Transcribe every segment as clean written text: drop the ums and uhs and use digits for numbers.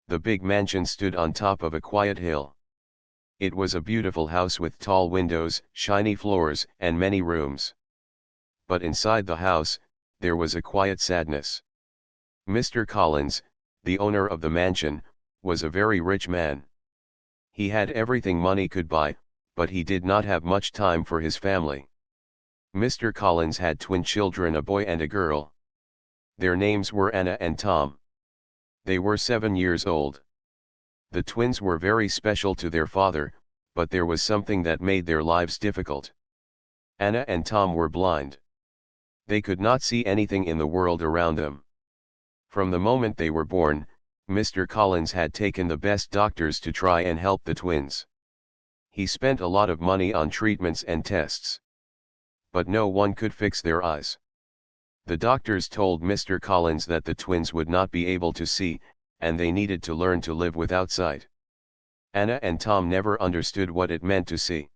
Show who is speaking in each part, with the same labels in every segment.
Speaker 1: The big mansion stood on top of a quiet hill. It was a beautiful house with tall windows, shiny floors, and many rooms. But inside the house, there was a quiet sadness. Mr. Collins, the owner of the mansion, was a very rich man. He had everything money could buy, but he did not have much time for his family. Mr. Collins had twin children, a boy and a girl. Their names were Anna and Tom. They were 7 years old. The twins were very special to their father, but there was something that made their lives difficult. Anna and Tom were blind. They could not see anything in the world around them. From the moment they were born, Mr. Collins had taken the best doctors to try and help the twins. He spent a lot of money on treatments and tests. But no one could fix their eyes. The doctors told Mr. Collins that the twins would not be able to see, and they needed to learn to live without sight. Anna and Tom never understood what it meant to see.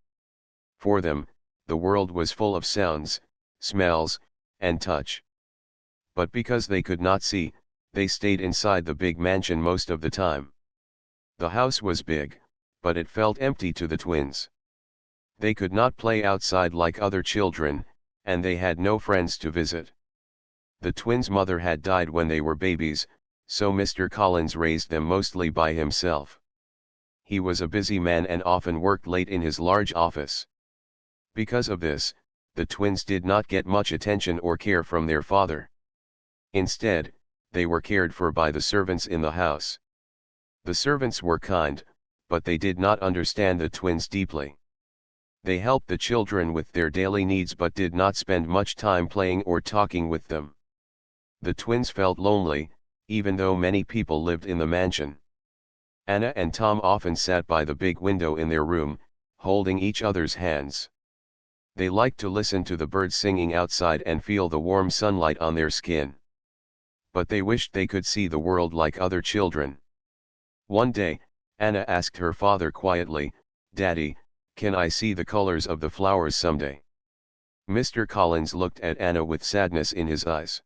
Speaker 1: For them, the world was full of sounds, smells, and touch. But because they could not see, they stayed inside the big mansion most of the time. The house was big, but it felt empty to the twins. They could not play outside like other children, and they had no friends to visit. The twins' mother had died when they were babies, so Mr. Collins raised them mostly by himself. He was a busy man and often worked late in his large office. Because of this, the twins did not get much attention or care from their father. Instead, they were cared for by the servants in the house. The servants were kind, but they did not understand the twins deeply. They helped the children with their daily needs but did not spend much time playing or talking with them. The twins felt lonely, even though many people lived in the mansion. Anna and Tom often sat by the big window in their room, holding each other's hands. They liked to listen to the birds singing outside and feel the warm sunlight on their skin. But they wished they could see the world like other children. One day, Anna asked her father quietly, "Daddy, can I see the colors of the flowers someday?" Mr. Collins looked at Anna with sadness in his eyes.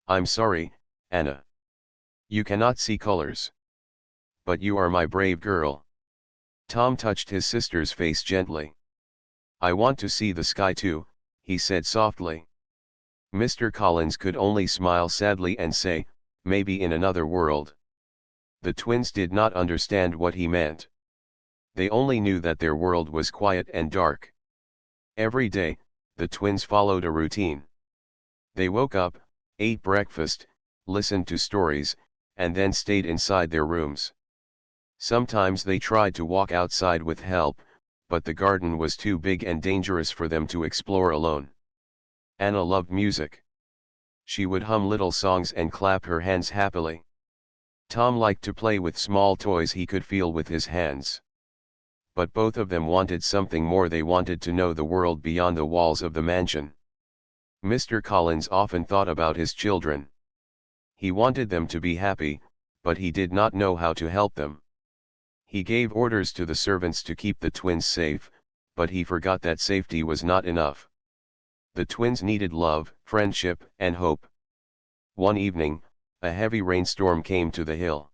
Speaker 1: "I'm sorry, Anna. You cannot see colors. But you are my brave girl." Tom touched his sister's face gently. "I want to see the sky too," he said softly. Mr. Collins could only smile sadly and say, "Maybe in another world." The twins did not understand what he meant. They only knew that their world was quiet and dark. Every day, the twins followed a routine. They woke up, ate breakfast, listened to stories, and then stayed inside their rooms. Sometimes they tried to walk outside with help, but the garden was too big and dangerous for them to explore alone. Anna loved music. She would hum little songs and clap her hands happily. Tom liked to play with small toys he could feel with his hands. But both of them wanted something more. They wanted to know the world beyond the walls of the mansion. Mr. Collins often thought about his children. He wanted them to be happy, but he did not know how to help them. He gave orders to the servants to keep the twins safe, but he forgot that safety was not enough. The twins needed love, friendship, and hope. One evening, a heavy rainstorm came to the hill.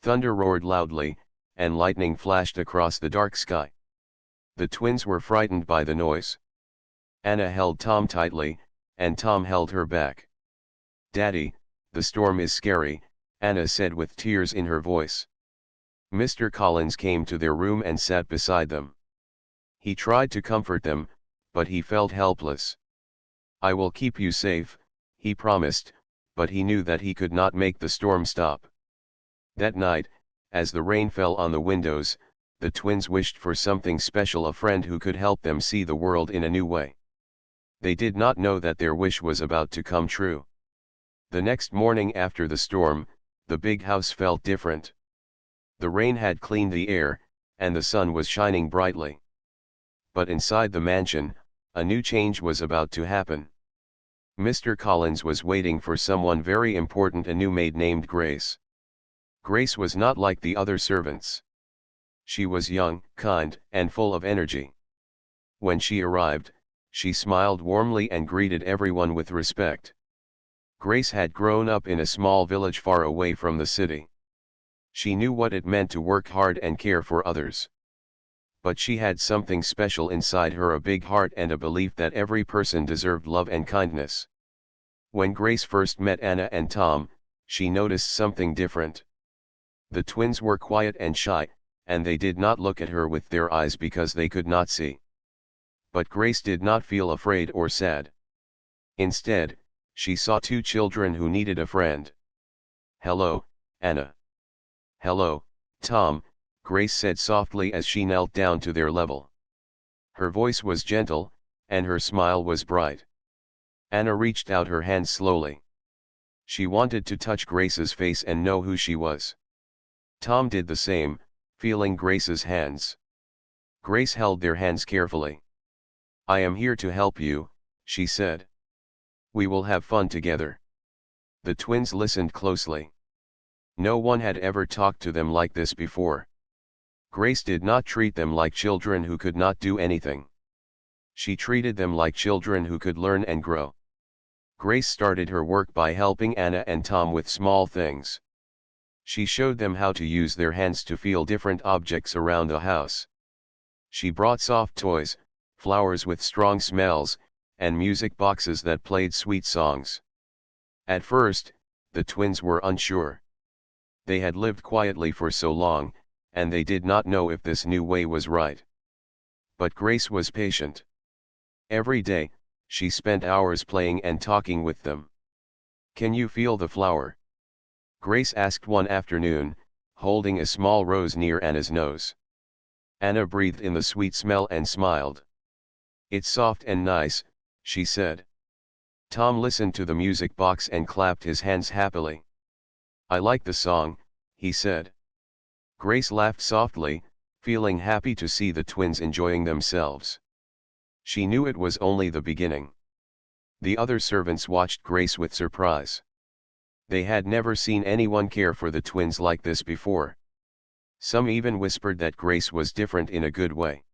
Speaker 1: Thunder roared loudly, and lightning flashed across the dark sky. The twins were frightened by the noise. Anna held Tom tightly, and Tom held her back. "Daddy, the storm is scary," Anna said with tears in her voice. Mr. Collins came to their room and sat beside them. He tried to comfort them, but he felt helpless. "I will keep you safe," he promised, but he knew that he could not make the storm stop. That night, as the rain fell on the windows, the twins wished for something special, a friend who could help them see the world in a new way. They did not know that their wish was about to come true. The next morning after the storm, the big house felt different. The rain had cleaned the air, and the sun was shining brightly. But inside the mansion, a new change was about to happen. Mr. Collins was waiting for someone very important, a new maid named Grace. Grace was not like the other servants. She was young, kind, and full of energy. When she arrived, she smiled warmly and greeted everyone with respect. Grace had grown up in a small village far away from the city. She knew what it meant to work hard and care for others. But she had something special inside her, a big heart and a belief that every person deserved love and kindness. When Grace first met Anna and Tom, she noticed something different. The twins were quiet and shy, and they did not look at her with their eyes because they could not see. But Grace did not feel afraid or sad. Instead, she saw two children who needed a friend. "Hello, Anna." "Hello, Tom," Grace said softly as she knelt down to their level. Her voice was gentle, and her smile was bright. Anna reached out her hand slowly. She wanted to touch Grace's face and know who she was. Tom did the same, feeling Grace's hands. Grace held their hands carefully. "I am here to help you," she said. "We will have fun together." The twins listened closely. No one had ever talked to them like this before. Grace did not treat them like children who could not do anything. She treated them like children who could learn and grow. Grace started her work by helping Anna and Tom with small things. She showed them how to use their hands to feel different objects around the house. She brought soft toys, flowers with strong smells, and music boxes that played sweet songs. At first, the twins were unsure. They had lived quietly for so long, and they did not know if this new way was right. But Grace was patient. Every day, she spent hours playing and talking with them. "Can you feel the flower?" Grace asked one afternoon, holding a small rose near Anna's nose. Anna breathed in the sweet smell and smiled. "It's soft and nice," she said. Tom listened to the music box and clapped his hands happily. "I like the song," he said. Grace laughed softly, feeling happy to see the twins enjoying themselves. She knew it was only the beginning. The other servants watched Grace with surprise. They had never seen anyone care for the twins like this before. Some even whispered that Grace was different in a good way.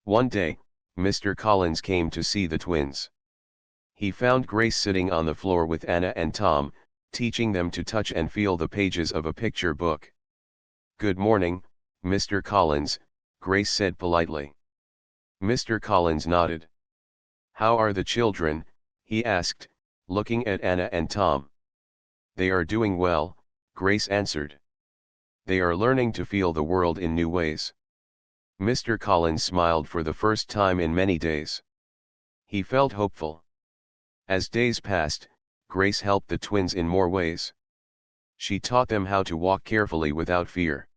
Speaker 1: One day, Mr. Collins came to see the twins. He found Grace sitting on the floor with Anna and Tom, teaching them to touch and feel the pages of a picture book. "Good morning, Mr. Collins," Grace said politely. Mr. Collins nodded. "How are the children?" he asked, looking at Anna and Tom. "They are doing well," Grace answered. "They are learning to feel the world in new ways." Mr. Collins smiled for the first time in many days. He felt hopeful. As days passed, Grace helped the twins in more ways. She taught them how to walk carefully without fear.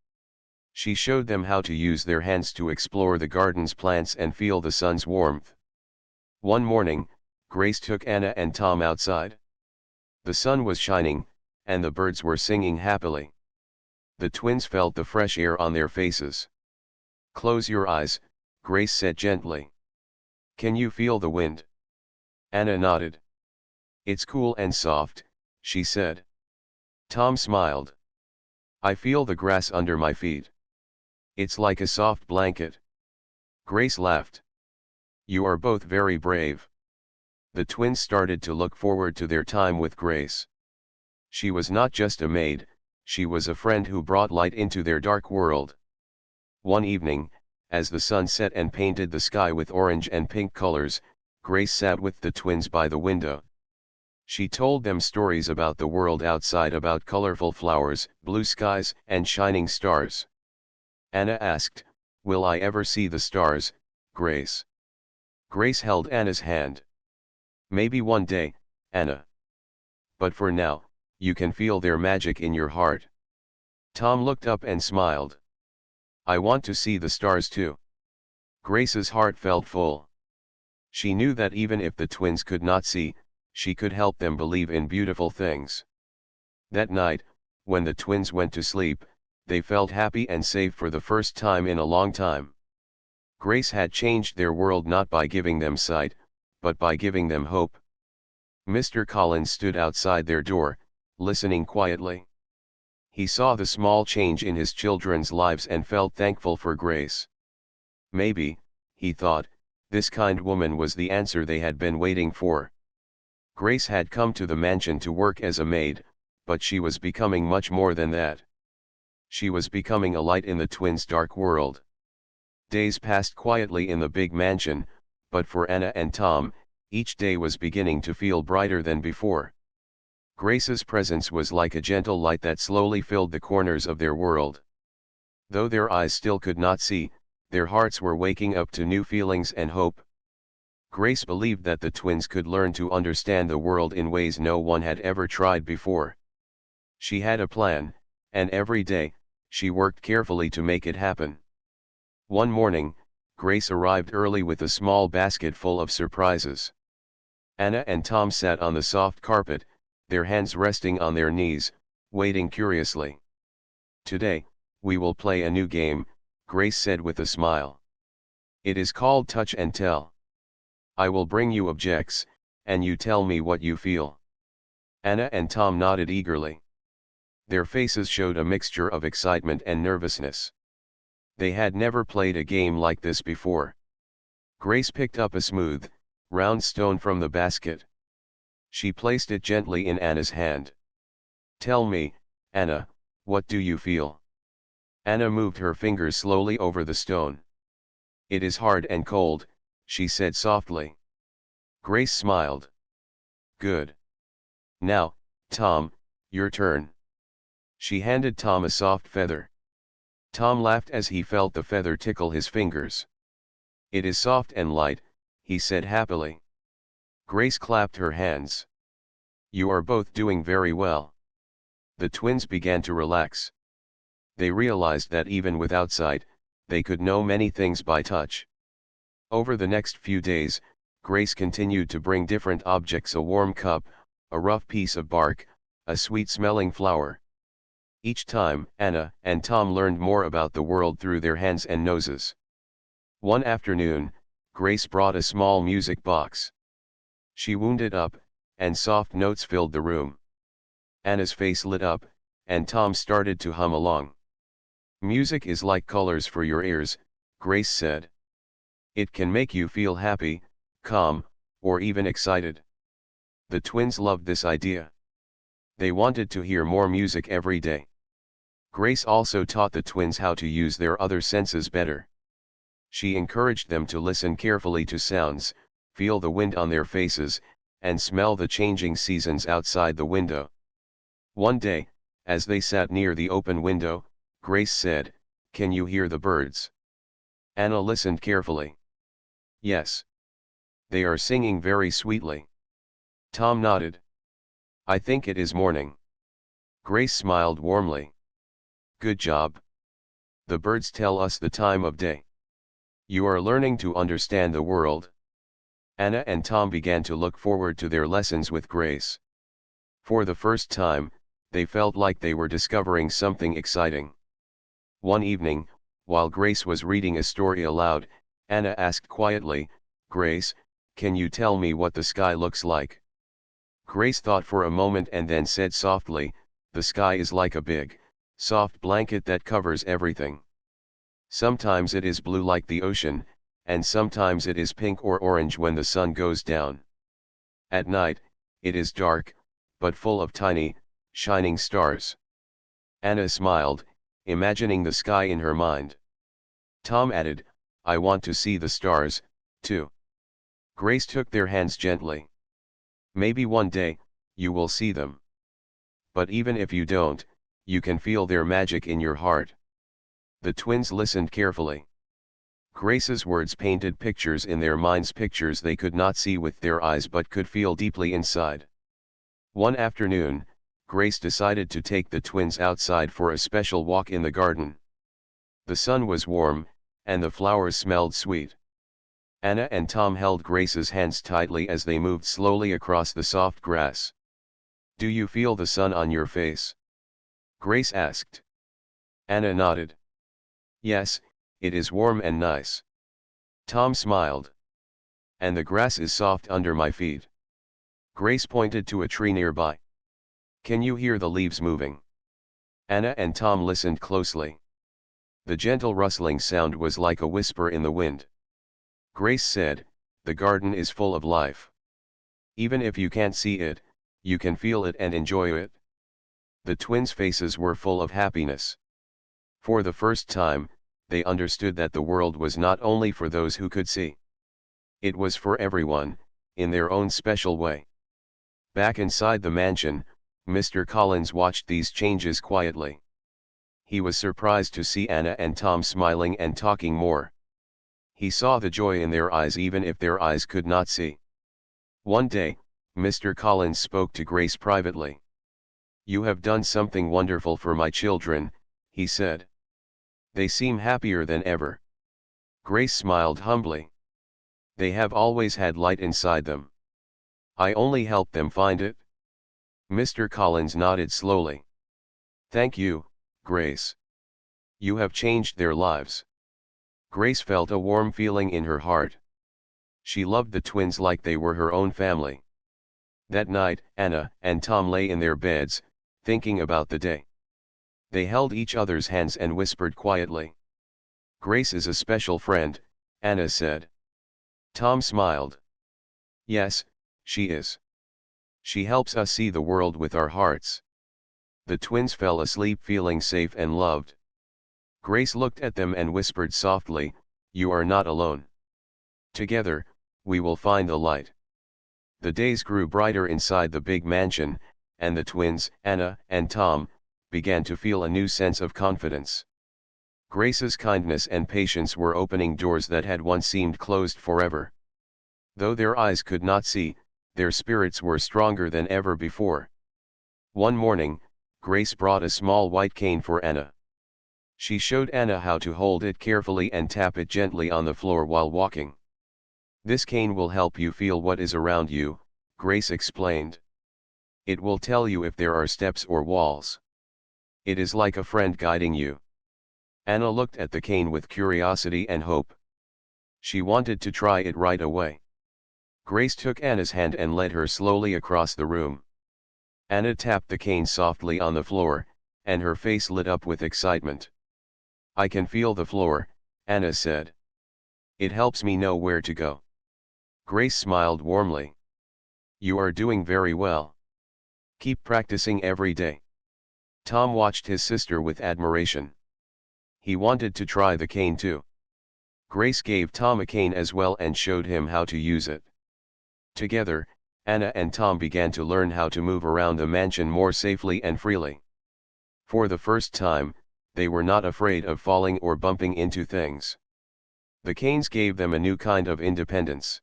Speaker 1: She showed them how to use their hands to explore the garden's plants and feel the sun's warmth. One morning, Grace took Anna and Tom outside. The sun was shining, and the birds were singing happily. The twins felt the fresh air on their faces. "Close your eyes," Grace said gently. "Can you feel the wind?" Anna nodded. "It's cool and soft," she said. Tom smiled. "I feel the grass under my feet. It's like a soft blanket." Grace laughed. "You are both very brave." The twins started to look forward to their time with Grace. She was not just a maid, she was a friend who brought light into their dark world. One evening, as the sun set and painted the sky with orange and pink colors, Grace sat with the twins by the window. She told them stories about the world outside, about colorful flowers, blue skies, and shining stars. Anna asked, "Will I ever see the stars, Grace?" Grace held Anna's hand. "Maybe one day, Anna. But for now, you can feel their magic in your heart." Tom looked up and smiled. "I want to see the stars too." Grace's heart felt full. She knew that even if the twins could not see, she could help them believe in beautiful things. That night, when the twins went to sleep, they felt happy and safe for the first time in a long time. Grace had changed their world not by giving them sight, but by giving them hope. Mr. Collins stood outside their door, listening quietly. He saw the small change in his children's lives and felt thankful for Grace. Maybe, he thought, this kind woman was the answer they had been waiting for. Grace had come to the mansion to work as a maid, but she was becoming much more than that. She was becoming a light in the twins' dark world. Days passed quietly in the big mansion, but for Anna and Tom, each day was beginning to feel brighter than before. Grace's presence was like a gentle light that slowly filled the corners of their world. Though their eyes still could not see, their hearts were waking up to new feelings and hope. Grace believed that the twins could learn to understand the world in ways no one had ever tried before. She had a plan, and every day, she worked carefully to make it happen. One morning, Grace arrived early with a small basket full of surprises. Anna and Tom sat on the soft carpet, their hands resting on their knees, waiting curiously. "Today, we will play a new game," Grace said with a smile. "It is called Touch and Tell. I will bring you objects, and you tell me what you feel." Anna and Tom nodded eagerly. Their faces showed a mixture of excitement and nervousness. They had never played a game like this before. Grace picked up a smooth, round stone from the basket. She placed it gently in Anna's hand. "Tell me, Anna, what do you feel?" Anna moved her fingers slowly over the stone. "It is hard and cold," she said softly. Grace smiled. "Good. Now, Tom, your turn." She handed Tom a soft feather. Tom laughed as he felt the feather tickle his fingers. "It is soft and light," he said happily. Grace clapped her hands. "You are both doing very well." The twins began to relax. They realized that even without sight, they could know many things by touch. Over the next few days, Grace continued to bring different objects: a warm cup, a rough piece of bark, a sweet-smelling flower. Each time, Anna and Tom learned more about the world through their hands and noses. One afternoon, Grace brought a small music box. She wound it up, and soft notes filled the room. Anna's face lit up, and Tom started to hum along. "Music is like colors for your ears," Grace said. "It can make you feel happy, calm, or even excited." The twins loved this idea. They wanted to hear more music every day. Grace also taught the twins how to use their other senses better. She encouraged them to listen carefully to sounds, feel the wind on their faces, and smell the changing seasons outside the window. One day, as they sat near the open window, Grace said, "Can you hear the birds?" Anna listened carefully. "Yes. They are singing very sweetly." Tom nodded. "I think it is morning." Grace smiled warmly. "Good job. The birds tell us the time of day. You are learning to understand the world." Anna and Tom began to look forward to their lessons with Grace. For the first time, they felt like they were discovering something exciting. One evening, while Grace was reading a story aloud, Anna asked quietly, "Grace, can you tell me what the sky looks like?" Grace thought for a moment and then said softly, "The sky is like a big, soft blanket that covers everything. Sometimes it is blue like the ocean, and sometimes it is pink or orange when the sun goes down. At night, it is dark, but full of tiny, shining stars." Anna smiled, imagining the sky in her mind. Tom added, "I want to see the stars, too." Grace took their hands gently. "Maybe one day, you will see them. But even if you don't, you can feel their magic in your heart." The twins listened carefully. Grace's words painted pictures in their minds, pictures they could not see with their eyes but could feel deeply inside. One afternoon, Grace decided to take the twins outside for a special walk in the garden. The sun was warm, and the flowers smelled sweet. Anna and Tom held Grace's hands tightly as they moved slowly across the soft grass. "Do you feel the sun on your face?" Grace asked. Anna nodded. "Yes, it is warm and nice." Tom smiled. "And the grass is soft under my feet." Grace pointed to a tree nearby. "Can you hear the leaves moving?" Anna and Tom listened closely. The gentle rustling sound was like a whisper in the wind. Grace said, "The garden is full of life. Even if you can't see it, you can feel it and enjoy it." The twins' faces were full of happiness. For the first time, they understood that the world was not only for those who could see. It was for everyone, in their own special way. Back inside the mansion, Mr. Collins watched these changes quietly. He was surprised to see Anna and Tom smiling and talking more. He saw the joy in their eyes even if their eyes could not see. One day, Mr. Collins spoke to Grace privately. "You have done something wonderful for my children," he said. "They seem happier than ever." Grace smiled humbly. "They have always had light inside them. I only helped them find it." Mr. Collins nodded slowly. "Thank you, Grace. You have changed their lives." Grace felt a warm feeling in her heart. She loved the twins like they were her own family. That night, Anna and Tom lay in their beds, thinking about the day. They held each other's hands and whispered quietly. "Grace is a special friend," Anna said. Tom smiled. "Yes, she is. She helps us see the world with our hearts." The twins fell asleep feeling safe and loved. Grace looked at them and whispered softly, "You are not alone. Together, we will find the light." The days grew brighter inside the big mansion, and the twins, Anna and Tom, began to feel a new sense of confidence. Grace's kindness and patience were opening doors that had once seemed closed forever. Though their eyes could not see, their spirits were stronger than ever before. One morning, Grace brought a small white cane for Anna. She showed Anna how to hold it carefully and tap it gently on the floor while walking. "This cane will help you feel what is around you," Grace explained. "It will tell you if there are steps or walls. It is like a friend guiding you." Anna looked at the cane with curiosity and hope. She wanted to try it right away. Grace took Anna's hand and led her slowly across the room. Anna tapped the cane softly on the floor, and her face lit up with excitement. "I can feel the floor," Anna said. "It helps me know where to go." Grace smiled warmly. "You are doing very well. Keep practicing every day." Tom watched his sister with admiration. He wanted to try the cane too. Grace gave Tom a cane as well and showed him how to use it. Together, Anna and Tom began to learn how to move around the mansion more safely and freely. For the first time, they were not afraid of falling or bumping into things. The canes gave them a new kind of independence.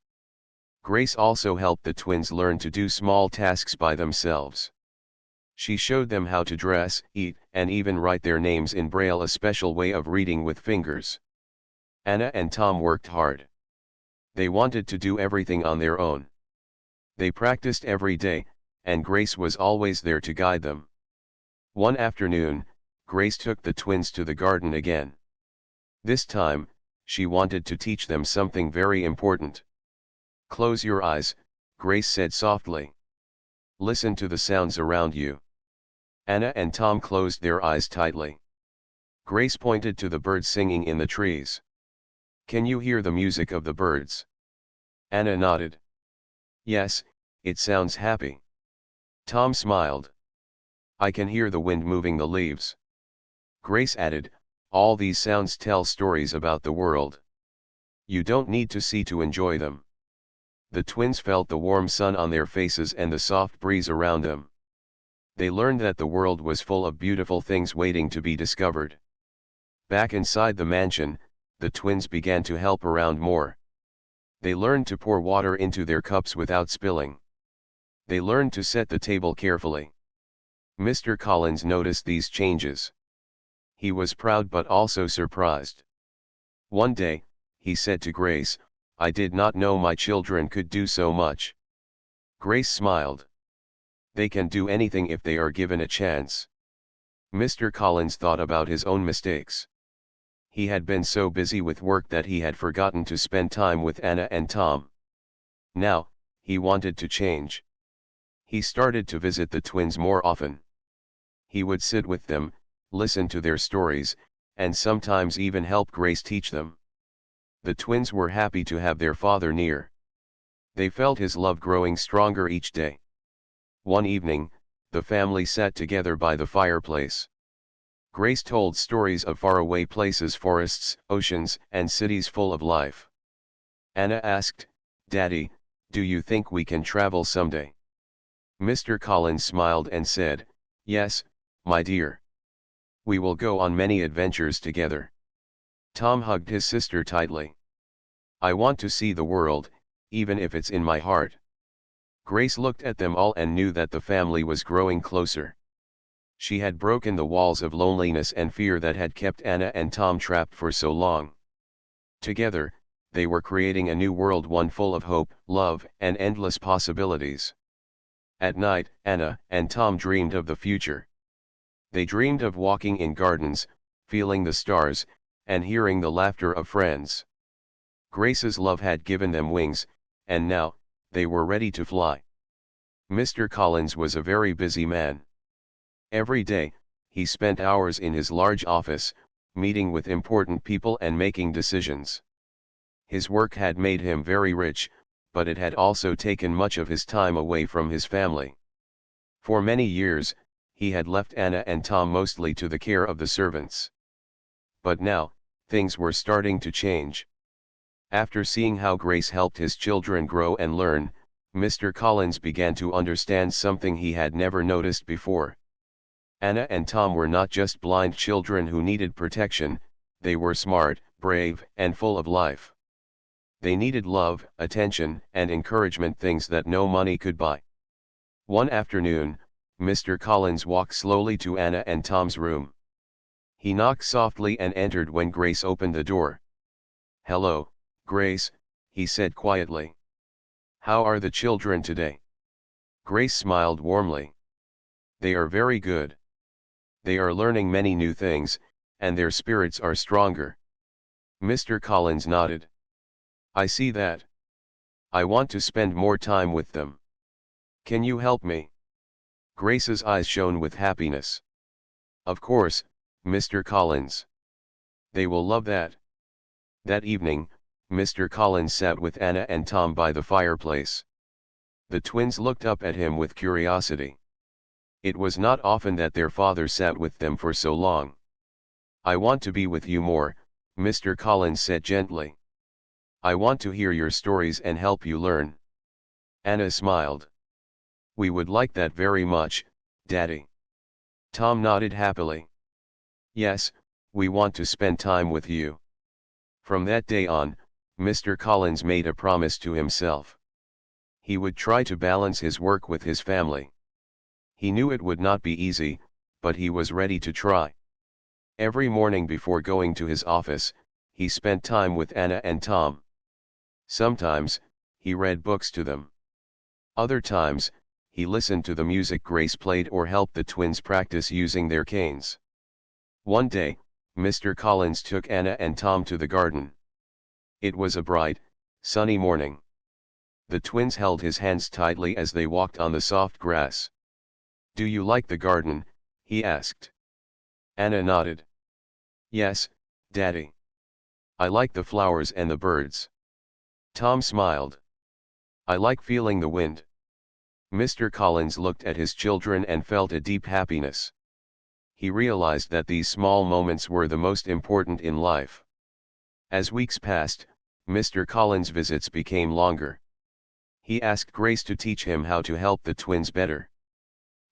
Speaker 1: Grace also helped the twins learn to do small tasks by themselves. She showed them how to dress, eat, and even write their names in Braille, a special way of reading with fingers. Anna and Tom worked hard. They wanted to do everything on their own. They practiced every day, and Grace was always there to guide them. One afternoon, Grace took the twins to the garden again. This time, she wanted to teach them something very important. "Close your eyes," Grace said softly. "Listen to the sounds around you." Anna and Tom closed their eyes tightly. Grace pointed to the birds singing in the trees. "Can you hear the music of the birds?" Anna nodded. "Yes, it sounds happy." Tom smiled. "I can hear the wind moving the leaves." Grace added, "All these sounds tell stories about the world. You don't need to see to enjoy them." The twins felt the warm sun on their faces and the soft breeze around them. They learned that the world was full of beautiful things waiting to be discovered. Back inside the mansion, the twins began to help around more. They learned to pour water into their cups without spilling. They learned to set the table carefully. Mr. Collins noticed these changes. He was proud but also surprised. One day, he said to Grace, "I did not know my children could do so much." Grace smiled. "They can do anything if they are given a chance." Mr. Collins thought about his own mistakes. He had been so busy with work that he had forgotten to spend time with Anna and Tom. Now, he wanted to change. He started to visit the twins more often. He would sit with them, listen to their stories, and sometimes even help Grace teach them. The twins were happy to have their father near. They felt his love growing stronger each day. One evening, the family sat together by the fireplace. Grace told stories of faraway places, forests, oceans, and cities full of life. Anna asked, "Daddy, do you think we can travel someday?" Mr. Collins smiled and said, "Yes, my dear. We will go on many adventures together." Tom hugged his sister tightly. "I want to see the world, even if it's in my heart." Grace looked at them all and knew that the family was growing closer. She had broken the walls of loneliness and fear that had kept Anna and Tom trapped for so long. Together, they were creating a new world, one full of hope, love, and endless possibilities. At night, Anna and Tom dreamed of the future. They dreamed of walking in gardens, feeling the stars, and hearing the laughter of friends. Grace's love had given them wings, and now, they were ready to fly. Mr. Collins was a very busy man. Every day, he spent hours in his large office, meeting with important people and making decisions. His work had made him very rich, but it had also taken much of his time away from his family. For many years, he had left Anna and Tom mostly to the care of the servants. But now, things were starting to change. After seeing how Grace helped his children grow and learn, Mr. Collins began to understand something he had never noticed before. Anna and Tom were not just blind children who needed protection, they were smart, brave, and full of life. They needed love, attention, and encouragement, things that no money could buy. One afternoon, Mr. Collins walked slowly to Anna and Tom's room. He knocked softly and entered when Grace opened the door. "Hello, Grace," he said quietly. "How are the children today?" Grace smiled warmly. "They are very good. They are learning many new things, and their spirits are stronger." Mr. Collins nodded. "I see that. I want to spend more time with them. Can you help me?" Grace's eyes shone with happiness. "Of course, Mr. Collins. They will love that." That evening, Mr. Collins sat with Anna and Tom by the fireplace. The twins looked up at him with curiosity. It was not often that their father sat with them for so long. "I want to be with you more," Mr. Collins said gently. "I want to hear your stories and help you learn." Anna smiled. "We would like that very much, Daddy." Tom nodded happily. "Yes, we want to spend time with you." From that day on, Mr. Collins made a promise to himself. He would try to balance his work with his family. He knew it would not be easy, but he was ready to try. Every morning before going to his office, he spent time with Anna and Tom. Sometimes, he read books to them. Other times, he listened to the music Grace played or helped the twins practice using their canes. One day, Mr. Collins took Anna and Tom to the garden. It was a bright, sunny morning. The twins held his hands tightly as they walked on the soft grass. "Do you like the garden?" he asked. Anna nodded. "Yes, Daddy. I like the flowers and the birds." Tom smiled. "I like feeling the wind." Mr. Collins looked at his children and felt a deep happiness. He realized that these small moments were the most important in life. As weeks passed, Mr. Collins' visits became longer. He asked Grace to teach him how to help the twins better.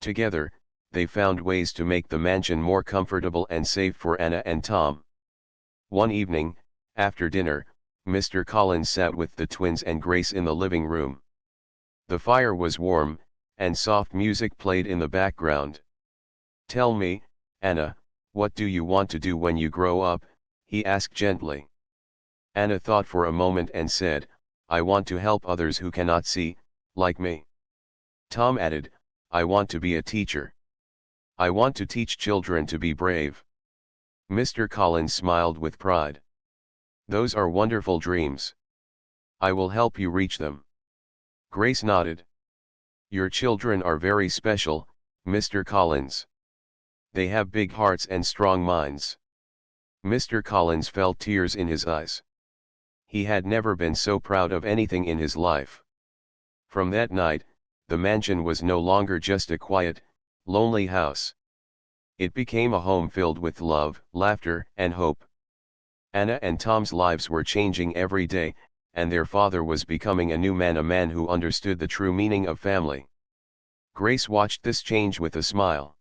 Speaker 1: Together, they found ways to make the mansion more comfortable and safe for Anna and Tom. One evening, after dinner, Mr. Collins sat with the twins and Grace in the living room. The fire was warm, and soft music played in the background. "Tell me, Anna, what do you want to do when you grow up?" he asked gently. Anna thought for a moment and said, "I want to help others who cannot see, like me." Tom added, "I want to be a teacher. I want to teach children to be brave." Mr. Collins smiled with pride. "Those are wonderful dreams. I will help you reach them." Grace nodded. "Your children are very special, Mr. Collins. They have big hearts and strong minds." Mr. Collins felt tears in his eyes. He had never been so proud of anything in his life. From that night, the mansion was no longer just a quiet, lonely house. It became a home filled with love, laughter, and hope. Anna and Tom's lives were changing every day, and their father was becoming a man who understood the true meaning of family. Grace watched this change with a smile.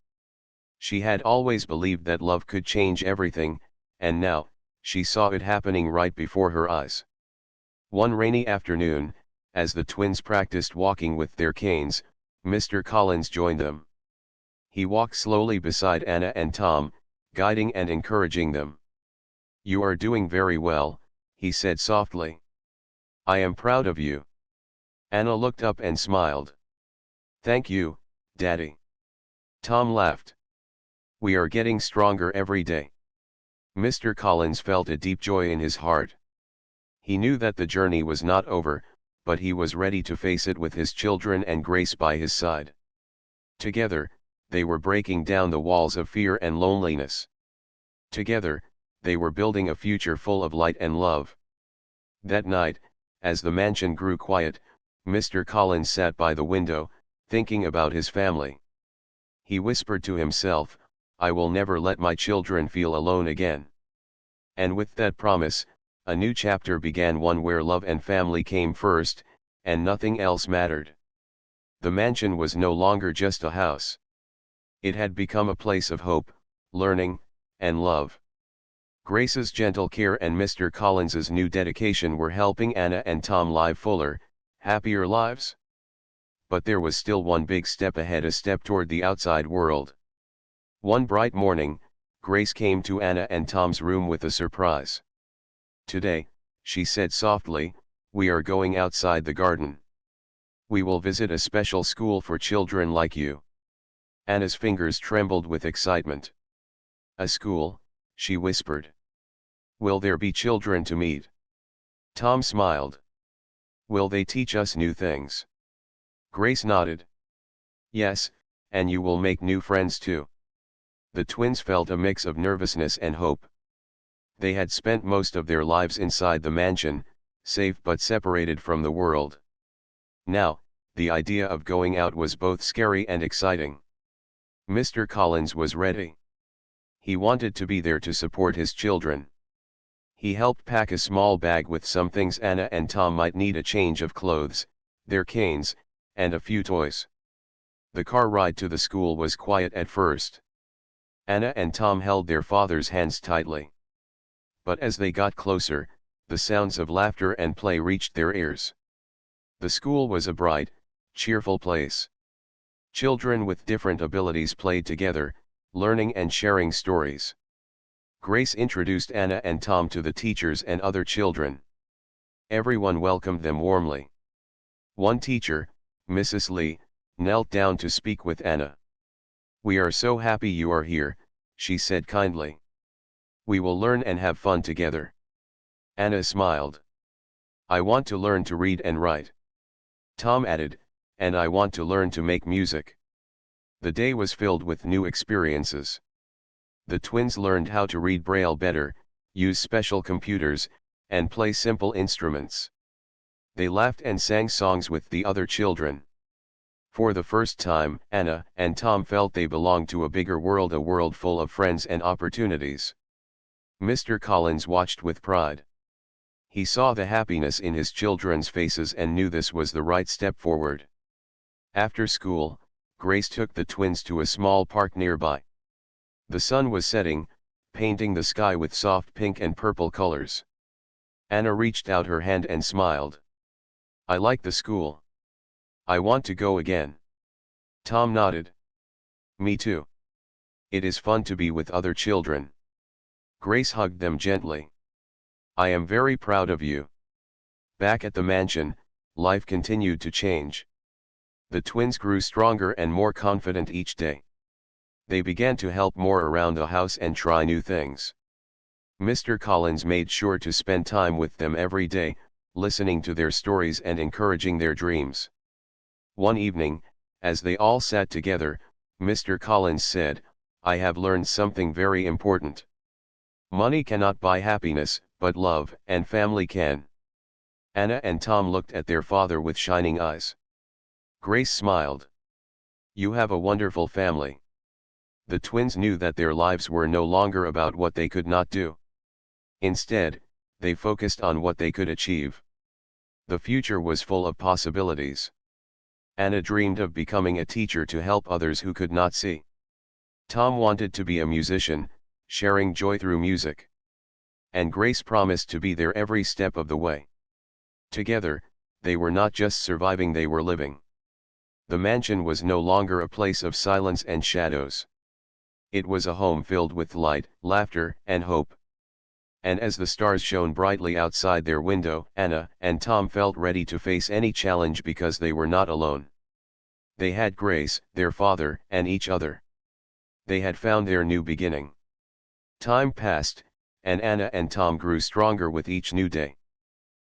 Speaker 1: She had always believed that love could change everything, and now, she saw it happening right before her eyes. One rainy afternoon, as the twins practiced walking with their canes, Mr. Collins joined them. He walked slowly beside Anna and Tom, guiding and encouraging them. "You are doing very well," he said softly. "I am proud of you." Anna looked up and smiled. "Thank you, Daddy." Tom laughed. "We are getting stronger every day." Mr. Collins felt a deep joy in his heart. He knew that the journey was not over, but he was ready to face it with his children and Grace by his side. Together, they were breaking down the walls of fear and loneliness. Together, they were building a future full of light and love. That night, as the mansion grew quiet, Mr. Collins sat by the window, thinking about his family. He whispered to himself, "I will never let my children feel alone again." And with that promise, a new chapter began, one where love and family came first, and nothing else mattered. The mansion was no longer just a house. It had become a place of hope, learning, and love. Grace's gentle care and Mr. Collins's new dedication were helping Anna and Tom live fuller, happier lives. But there was still one big step ahead, a step toward the outside world. One bright morning, Grace came to Anna and Tom's room with a surprise. "Today," she said softly, "we are going outside the garden. We will visit a special school for children like you." Anna's fingers trembled with excitement. "A school?" she whispered. "Will there be children to meet?" Tom smiled. "Will they teach us new things?" Grace nodded. "Yes, and you will make new friends too." The twins felt a mix of nervousness and hope. They had spent most of their lives inside the mansion, safe but separated from the world. Now, the idea of going out was both scary and exciting. Mr. Collins was ready. He wanted to be there to support his children. He helped pack a small bag with some things Anna and Tom might need: a change of clothes, their canes, and a few toys. The car ride to the school was quiet at first. Anna and Tom held their father's hands tightly. But as they got closer, the sounds of laughter and play reached their ears. The school was a bright, cheerful place. Children with different abilities played together, learning and sharing stories. Grace introduced Anna and Tom to the teachers and other children. Everyone welcomed them warmly. One teacher, Mrs. Lee, knelt down to speak with Anna. "We are so happy you are here," she said kindly. "We will learn and have fun together." Anna smiled. "I want to learn to read and write." Tom added, "And I want to learn to make music." The day was filled with new experiences. The twins learned how to read Braille better, use special computers, and play simple instruments. They laughed and sang songs with the other children. For the first time, Anna and Tom felt they belonged to a bigger world, a world full of friends and opportunities. Mr. Collins watched with pride. He saw the happiness in his children's faces and knew this was the right step forward. After school, Grace took the twins to a small park nearby. The sun was setting, painting the sky with soft pink and purple colors. Anna reached out her hand and smiled. "I like the school. I want to go again." Tom nodded. "Me too. It is fun to be with other children." Grace hugged them gently. "I am very proud of you." Back at the mansion, life continued to change. The twins grew stronger and more confident each day. They began to help more around the house and try new things. Mr. Collins made sure to spend time with them every day, listening to their stories and encouraging their dreams. One evening, as they all sat together, Mr. Collins said, "I have learned something very important. Money cannot buy happiness, but love and family can." Anna and Tom looked at their father with shining eyes. Grace smiled. "You have a wonderful family." The twins knew that their lives were no longer about what they could not do. Instead, they focused on what they could achieve. The future was full of possibilities. Anna dreamed of becoming a teacher to help others who could not see. Tom wanted to be a musician, sharing joy through music. And Grace promised to be there every step of the way. Together, they were not just surviving, they were living. The mansion was no longer a place of silence and shadows. It was a home filled with light, laughter, and hope. And as the stars shone brightly outside their window, Anna and Tom felt ready to face any challenge because they were not alone. They had Grace, their father, and each other. They had found their new beginning. Time passed, and Anna and Tom grew stronger with each new day.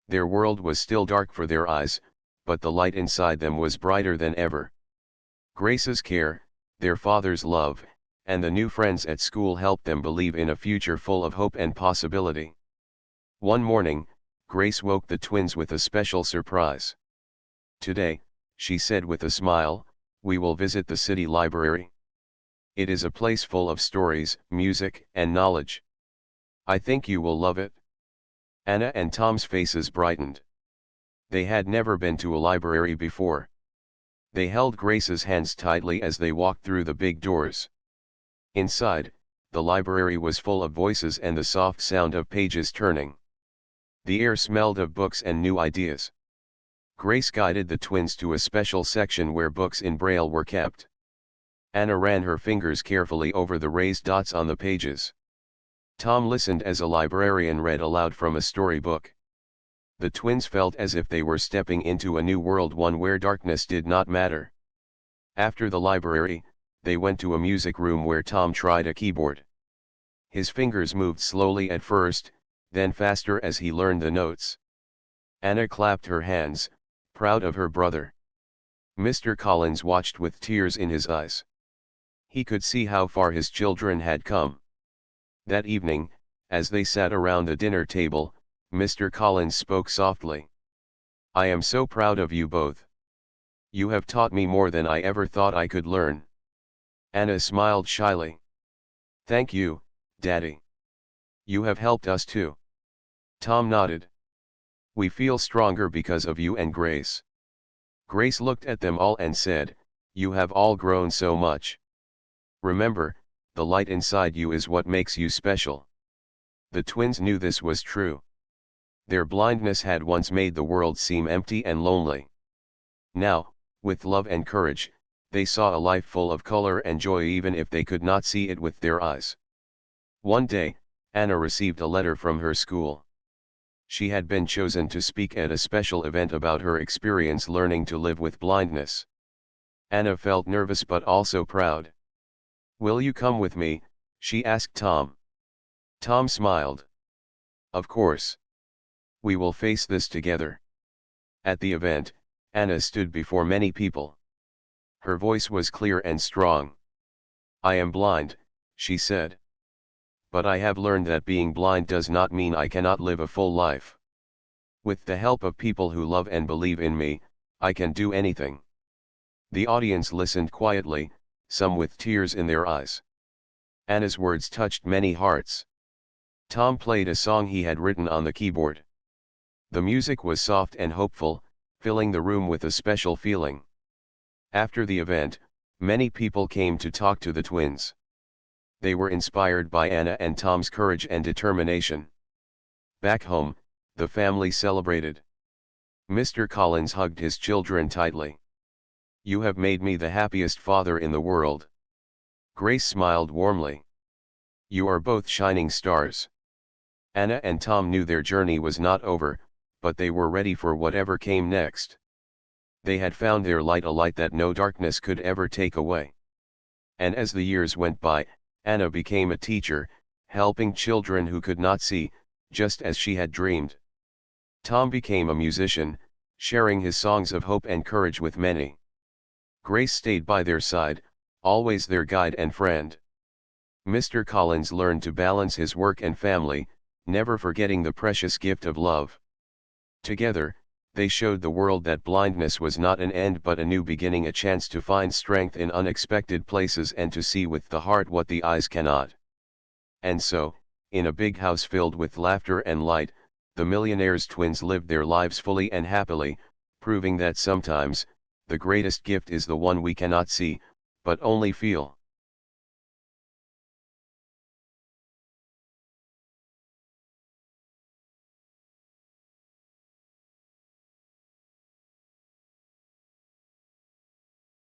Speaker 1: Their world was still dark for their eyes, but the light inside them was brighter than ever. Grace's care, their father's love, and the new friends at school helped them believe in a future full of hope and possibility. One morning, Grace woke the twins with a special surprise. "Today," she said with a smile, "we will visit the city library. It is a place full of stories, music, and knowledge. I think you will love it." Anna and Tom's faces brightened. They had never been to a library before. They held Grace's hands tightly as they walked through the big doors. Inside, the library was full of voices and the soft sound of pages turning. The air smelled of books and new ideas. Grace guided the twins to a special section where books in Braille were kept. Anna ran her fingers carefully over the raised dots on the pages. Tom listened as a librarian read aloud from a storybook. The twins felt as if they were stepping into a new world, one where darkness did not matter. After the library, they went to a music room where Tom tried a keyboard. His fingers moved slowly at first, then faster as he learned the notes. Anna clapped her hands, proud of her brother. Mr. Collins watched with tears in his eyes. He could see how far his children had come. That evening, as they sat around the dinner table, Mr. Collins spoke softly. "I am so proud of you both. You have taught me more than I ever thought I could learn." Anna smiled shyly. "Thank you, Daddy. You have helped us too." Tom nodded. "We feel stronger because of you and Grace." Grace looked at them all and said, "You have all grown so much. Remember, the light inside you is what makes you special." The twins knew this was true. Their blindness had once made the world seem empty and lonely. Now, with love and courage, they saw a life full of color and joy even if they could not see it with their eyes. One day, Anna received a letter from her school. She had been chosen to speak at a special event about her experience learning to live with blindness. Anna felt nervous but also proud. "Will you come with me?" she asked Tom. Tom smiled. "Of course. We will face this together." At the event, Anna stood before many people. Her voice was clear and strong. "I am blind," she said. "But I have learned that being blind does not mean I cannot live a full life. With the help of people who love and believe in me, I can do anything." The audience listened quietly, some with tears in their eyes. Anna's words touched many hearts. Tom played a song he had written on the keyboard. The music was soft and hopeful, filling the room with a special feeling. After the event, many people came to talk to the twins. They were inspired by Anna and Tom's courage and determination. Back home, the family celebrated. Mr. Collins hugged his children tightly. "You have made me the happiest father in the world." Grace smiled warmly. "You are both shining stars." Anna and Tom knew their journey was not over, but they were ready for whatever came next. They had found their light, a light that no darkness could ever take away. And as the years went by, Anna became a teacher, helping children who could not see, just as she had dreamed. Tom became a musician, sharing his songs of hope and courage with many. Grace stayed by their side, always their guide and friend. Mr. Collins learned to balance his work and family, never forgetting the precious gift of love. Together, They showed the world that blindness was not an end but a new beginning, a chance to find strength in unexpected places and to see with the heart what the eyes cannot. And so, in a big house filled with laughter and light, the Millionaire's twins lived their lives fully and happily, proving that sometimes, the greatest gift is the one we cannot see, but only feel.